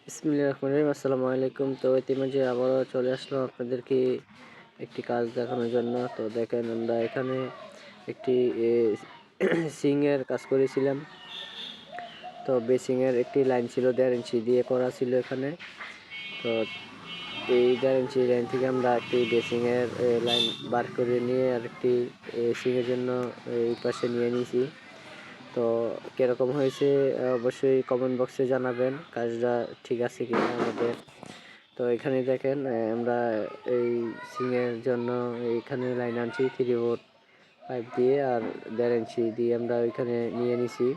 বিসমিল্লাহির রহমানির রহিম। আসসালামু আলাইকুম। তো ইতিমধ্যে আবারও চলে আসলাম আপনাদেরকে একটি কাজ দেখানোর জন্য। তো দেখেন আমরা এখানে একটি সিংয়ের কাজ করেছিলাম। তো বেসিংয়ের একটি লাইন ছিল 1.5 ইঞ্চি দিয়ে করা ছিল এখানে। তো এই 1.5 ইঞ্চি লাইন থেকে আমরা একটি বেসিংয়ের লাইন বার করে নিয়ে আরেকটি সিংয়ের জন্য এই পাশে নিয়ে নিয়েছি। তো কিরকম হয়েছে অবশ্যই কমেন্ট বক্সে জানাবেন কাজটা ঠিক আছে কিনা আমাদের। তো এখানে দেখেন আমরা এই সিংয়ের জন্য এইখানে লাইন আনছি 3 ভোল্ট পাইপ দিয়ে আর 1.5 ইঞ্চি দিয়ে আমরা ওইখানে নিয়ে নিছি।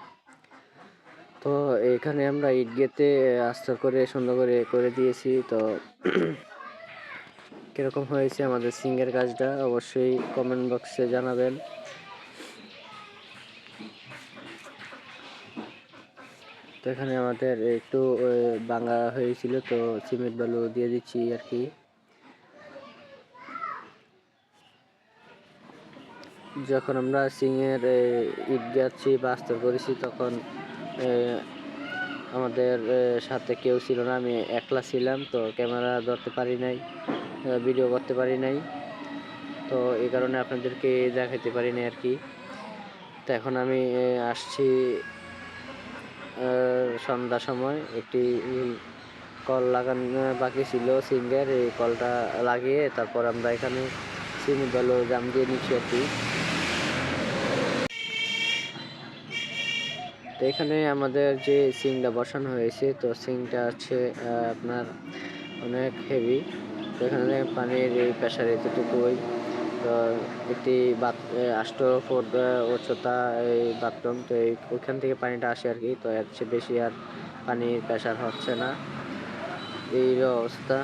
তো এখানে আমরা ইট গেতে আস্তে করে সুন্দর করে দিয়েছি। তো কিরকম হয়েছে আমাদের সিংয়ের কাজটা অবশ্যই কমেন্ট বক্সে জানাবেন। তো এখানে আমাদের একটু ভাঙা হয়েছিল, তো সিমেন্ট বালু দিয়ে দিচ্ছি আর কি। যখন আমরা সিংয়ের ইট গাচ্ছি বা আস্তর করেছি তখন আমাদের সাথে কেউ ছিল না, আমি একলা ছিলাম। তো ক্যামেরা ধরতে পারি নাই, ভিডিও করতে পারি নাই, তো এই কারণে আপনাদেরকে দেখাতে পারি নাই আর কি। তো এখন আমি আসছি সন্ধ্যার সময়, একটি কল লাগানো বাকি ছিল সিঙ্গের, এই কলটা লাগিয়ে তারপর আমরা এখানে সিমেন্ট বালু জাম দিয়ে নিচ্ছি আর কি। তো এখানে আমাদের যে সিংটা বসানো হয়েছে, তো সিংটা হচ্ছে আপনার অনেক হেভি। তো এখানে পানির এই প্রেশার এতটুকুই। তো একটি 8 ফুট উচ্চতা এই বাথরুম। তো ওইখান থেকে পানিটা আসে আর কি। তো এর চেয়ে বেশি আর পানির প্রেশার হচ্ছে না, এই অবস্থা।